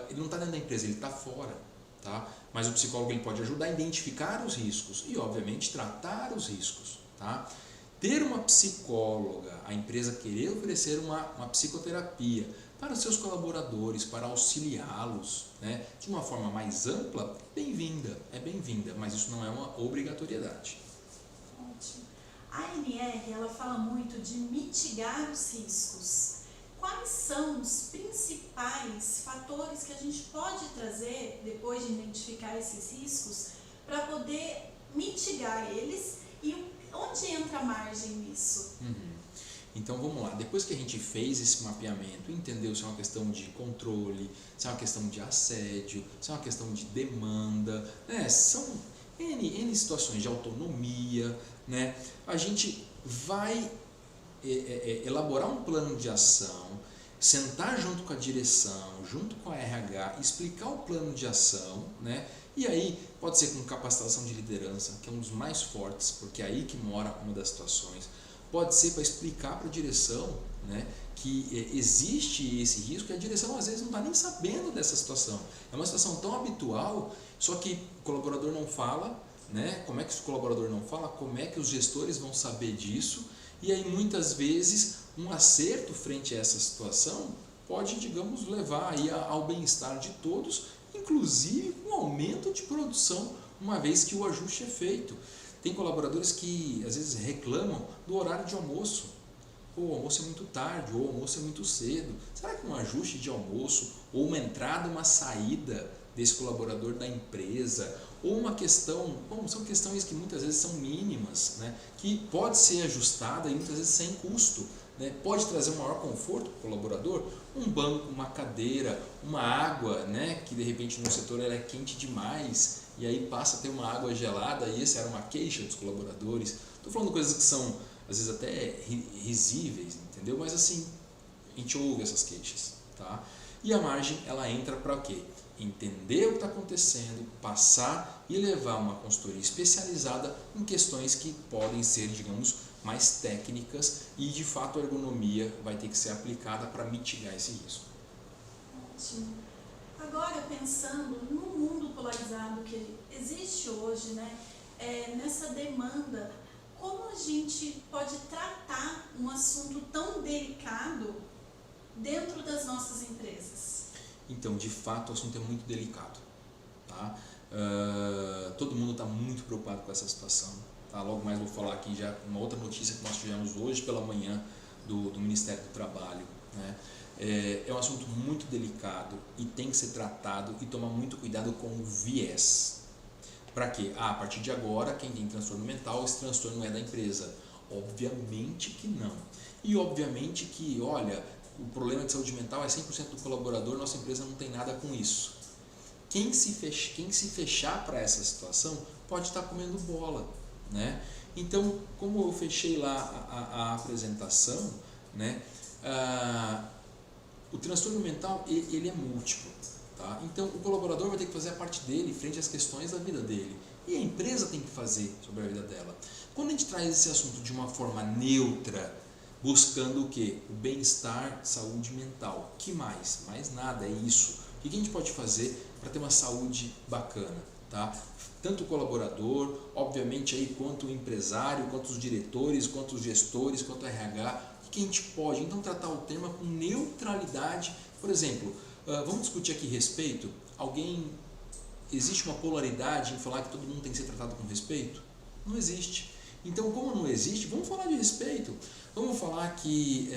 Ele não está dentro da empresa, ele está fora, tá? Mas o psicólogo ele pode ajudar a identificar os riscos e obviamente tratar os riscos, tá? Ter uma psicóloga, a empresa querer oferecer uma psicoterapia para os seus colaboradores, para auxiliá-los, né, de uma forma mais ampla, é bem-vinda, mas isso não é uma obrigatoriedade. Ótimo. A ANR, ela fala muito de mitigar os riscos. Quais são os principais fatores que a gente pode trazer, depois de identificar esses riscos, para poder mitigar eles e onde entra a margem nisso? Então vamos lá, depois que a gente fez esse mapeamento, entendeu se é uma questão de controle, se é uma questão de assédio, se é uma questão de demanda, né? São N situações de autonomia, né? A gente vai elaborar um plano de ação, sentar junto com a direção, junto com a RH, explicar o plano de ação, né? E aí pode ser com capacitação de liderança, que é um dos mais fortes, porque é aí que mora uma das situações. Pode ser para explicar para a direção, né, que existe esse risco e a direção às vezes não está nem sabendo dessa situação. É uma situação tão habitual, só que o colaborador não fala, né? Como é que o colaborador não fala? Como é que os gestores vão saber disso? E aí muitas vezes um acerto frente a essa situação pode, digamos, levar aí ao bem-estar de todos, inclusive com aumento de produção, uma vez que o ajuste é feito. Tem colaboradores que às vezes reclamam do horário de almoço. Pô, o almoço é muito tarde, ou o almoço é muito cedo. Será que um ajuste de almoço, ou uma entrada, uma saída desse colaborador da empresa, ou uma questão, são questões que muitas vezes são mínimas, né, que pode ser ajustada e muitas vezes sem custo, né, pode trazer um maior conforto para o colaborador, um banco, uma cadeira, uma água, né, que de repente no setor ela é quente demais, e aí passa a ter uma água gelada, e essa era uma queixa dos colaboradores. Estou falando coisas que são, às vezes, até risíveis, entendeu? Mas assim, a gente ouve essas queixas, tá? E a margem, ela entra para o quê? Entender o que está acontecendo, passar e levar uma consultoria especializada em questões que podem ser, digamos, mais técnicas e, de fato, a ergonomia vai ter que ser aplicada para mitigar esse risco. Ótimo. Agora, pensando no mundo polarizado que existe hoje, né, nessa demanda, como a gente pode tratar um assunto tão delicado dentro das nossas empresas? Então, de fato, o assunto é muito delicado, tá? Todo mundo está muito preocupado com essa situação, tá? Logo mais vou falar aqui já uma outra notícia que nós tivemos hoje pela manhã do Ministério do Trabalho, né? É um assunto muito delicado e tem que ser tratado e tomar muito cuidado com o viés. Para quê? A partir de agora, quem tem transtorno mental, esse transtorno é da empresa. Obviamente que não. E obviamente que, olha, o problema de saúde mental é 100% do colaborador, nossa empresa não tem nada com isso. Quem se fechar para essa situação pode estar comendo bola, né? Então, como eu fechei lá a apresentação, né? O transtorno mental, ele é múltiplo, tá? Então, o colaborador vai ter que fazer a parte dele frente às questões da vida dele. E a empresa tem que fazer sobre a vida dela. Quando a gente traz esse assunto de uma forma neutra, buscando o quê? O bem-estar, saúde mental. Que mais? Mais nada, é isso. O que a gente pode fazer para ter uma saúde bacana, tá? Tanto o colaborador, obviamente, aí, quanto o empresário, quanto os diretores, quanto os gestores, quanto o RH, que a gente pode então tratar o tema com neutralidade. Por exemplo, vamos discutir aqui respeito. Existe uma polaridade em falar que todo mundo tem que ser tratado com respeito? Não existe. Então, como não existe, vamos falar de respeito. Vamos falar que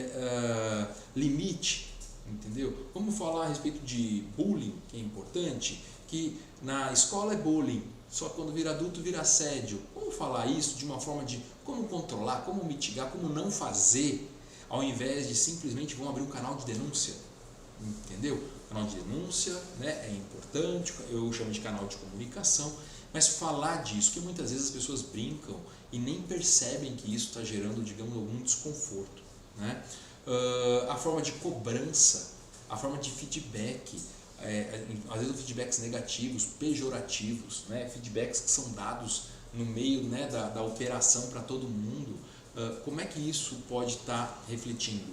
limite, entendeu? Vamos falar a respeito de bullying, que é importante, que na escola é bullying, só quando vira adulto vira assédio. Vamos falar isso de uma forma de como controlar, como mitigar, como não fazer, ao invés de simplesmente vamos abrir um canal de denúncia, entendeu? Canal de denúncia, né, é importante, eu chamo de canal de comunicação, mas falar disso, que muitas vezes as pessoas brincam e nem percebem que isso está gerando, digamos, algum desconforto, né? A forma de cobrança, a forma de feedback, às vezes feedbacks negativos, pejorativos, né? Feedbacks que são dados no meio, né, da operação para todo mundo, como é que isso pode estar refletindo?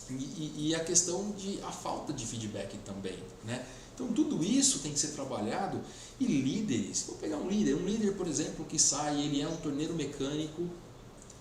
E a questão a falta de feedback também, né? Então tudo isso tem que ser trabalhado, e líderes, vou pegar um líder, por exemplo, que sai, ele é um torneiro mecânico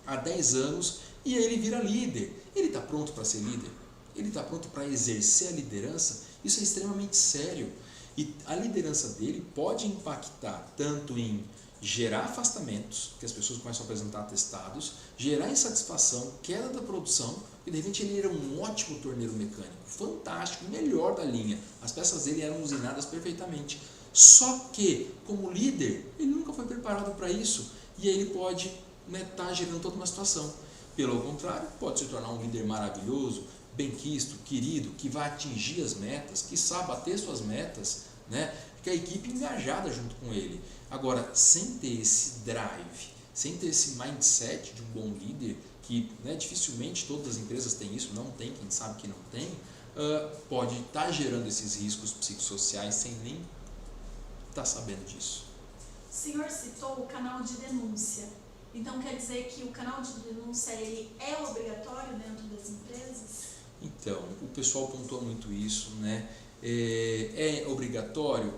há 10 anos e aí ele vira líder. Ele está pronto para ser líder? Ele está pronto para exercer a liderança? Isso é extremamente sério. E a liderança dele pode impactar tanto em gerar afastamentos, que as pessoas começam a apresentar atestados, gerar insatisfação, queda da produção, e de repente ele era um ótimo torneiro mecânico, fantástico, melhor da linha. As peças dele eram usinadas perfeitamente. Só que, como líder, ele nunca foi preparado para isso, e aí ele pode estar gerando toda uma situação. Pelo contrário, pode se tornar um líder maravilhoso, benquisto, querido, que vai atingir as metas, que sabe bater suas metas, né? Que a equipe engajada junto com ele. Agora, sem ter esse drive, sem ter esse mindset de um bom líder, que, né, dificilmente todas as empresas têm isso, não tem, quem sabe que não tem, pode estar gerando esses riscos psicossociais sem nem estar sabendo disso. O senhor citou o canal de denúncia. Então quer dizer que o canal de denúncia ele é obrigatório dentro das empresas? Então, o pessoal pontua muito isso, né? É obrigatório?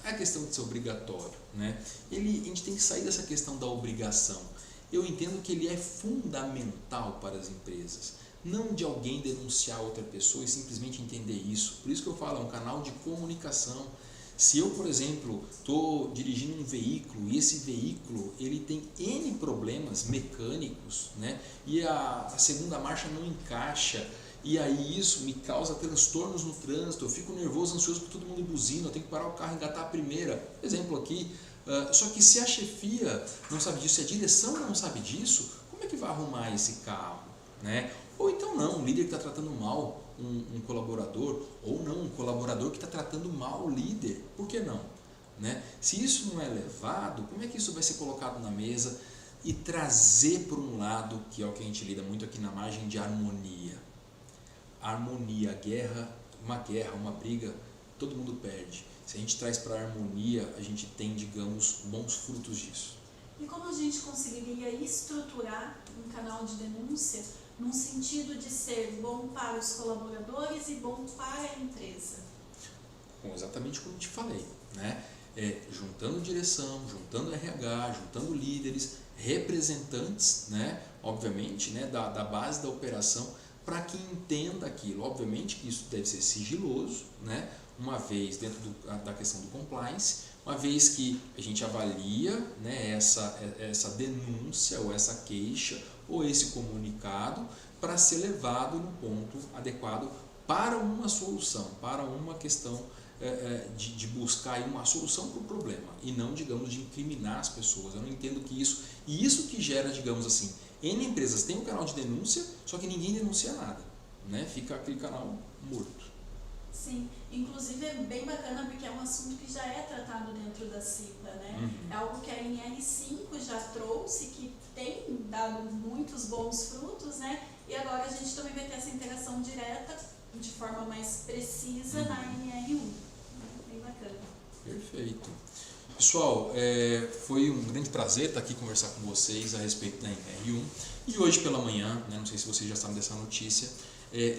A questão de ser obrigatório, né? A gente tem que sair dessa questão da obrigação. Eu entendo que ele é fundamental para as empresas. Não de alguém denunciar outra pessoa e simplesmente entender isso. Por isso que eu falo, é um canal de comunicação. Se eu, por exemplo, estou dirigindo um veículo e esse veículo ele tem N problemas mecânicos, né? E a segunda marcha não encaixa, e aí isso me causa transtornos no trânsito, eu fico nervoso, ansioso porque todo mundo buzina, eu tenho que parar o carro e engatar a primeira. Exemplo aqui, só que se a chefia não sabe disso, se a direção não sabe disso, como é que vai arrumar esse carro, né? Ou então não, um líder que está tratando mal um colaborador, ou não, um colaborador que está tratando mal o líder, por que não? Né? Se isso não é levado, como é que isso vai ser colocado na mesa e trazer por um lado, que é o que a gente lida muito aqui na margem, de harmonia. Harmonia, uma briga, todo mundo perde. Se a gente traz para a harmonia, a gente tem, digamos, bons frutos disso. E como a gente conseguiria estruturar um canal de denúncia num sentido de ser bom para os colaboradores e bom para a empresa? Bom, exatamente como eu te falei, né? Juntando direção, juntando RH, juntando líderes, representantes, né? Obviamente, né? da base da operação, para que entenda aquilo. Obviamente que isso deve ser sigiloso, né? Uma vez dentro da questão do compliance, uma vez que a gente avalia, né, essa denúncia ou essa queixa ou esse comunicado para ser levado no ponto adequado para uma solução, para uma questão de buscar aí uma solução para o problema e não, digamos, de incriminar as pessoas. Eu não entendo que isso que gera, digamos assim, N empresas têm um canal de denúncia, só que ninguém denuncia nada, né? Fica aquele canal morto. Sim, inclusive é bem bacana porque é um assunto que já é tratado dentro da CIPA, né? Uhum. É algo que a NR5 já trouxe, que tem dado muitos bons frutos, né? E agora a gente também vai ter essa interação direta, de forma mais precisa, na NR1. Bem bacana. Perfeito. Pessoal, foi um grande prazer estar aqui conversar com vocês a respeito da NR1. E hoje pela manhã, né, não sei se vocês já sabem dessa notícia,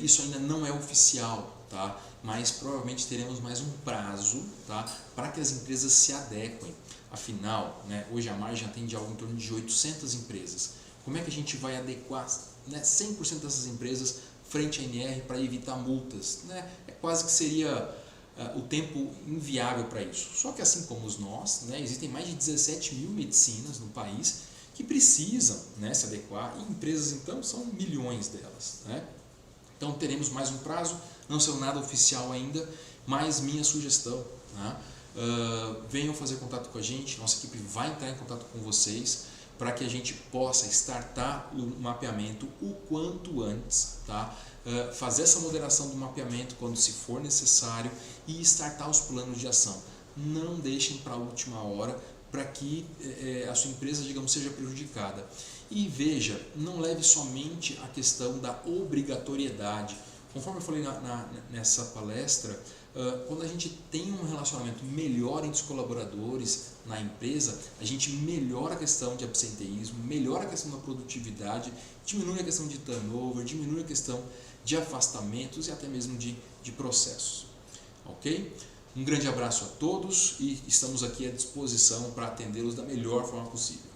isso ainda não é oficial, tá? Mas provavelmente teremos mais um prazo, tá? Para que as empresas se adequem. Afinal, né, hoje a margem atende algo em torno de 800 empresas. Como é que a gente vai adequar, né, 100% dessas empresas frente à NR para evitar multas, né? Quase que seria o tempo inviável para isso. Só que assim como nós, né, existem mais de 17 mil medicinas no país que precisam, né, se adequar, e empresas então são milhões delas, né? Então teremos mais um prazo, não saiu nada oficial ainda, mas minha sugestão, né, venham fazer contato com a gente, nossa equipe vai entrar em contato com vocês para que a gente possa startar o mapeamento o quanto antes, tá? Fazer essa moderação do mapeamento quando se for necessário e startar os planos de ação. Não deixem para a última hora para que a sua empresa, digamos, seja prejudicada. E veja, não leve somente a questão da obrigatoriedade. Conforme eu falei nessa palestra, quando a gente tem um relacionamento melhor entre os colaboradores na empresa, a gente melhora a questão de absenteísmo, melhora a questão da produtividade, diminui a questão de turnover, diminui a questão de afastamentos e até mesmo de processos. Ok? Um grande abraço a todos e estamos aqui à disposição para atendê-los da melhor forma possível.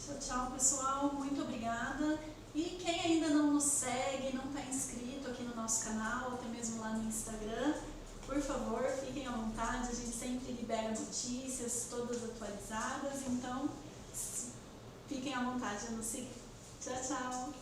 Tchau, tchau, pessoal. Muito obrigada. E quem ainda não nos segue, não está inscrito aqui no nosso canal, até mesmo lá no Instagram, por favor, fiquem à vontade. A gente sempre libera notícias, todas atualizadas. Então, fiquem à vontade de nos seguir. Tchau, tchau.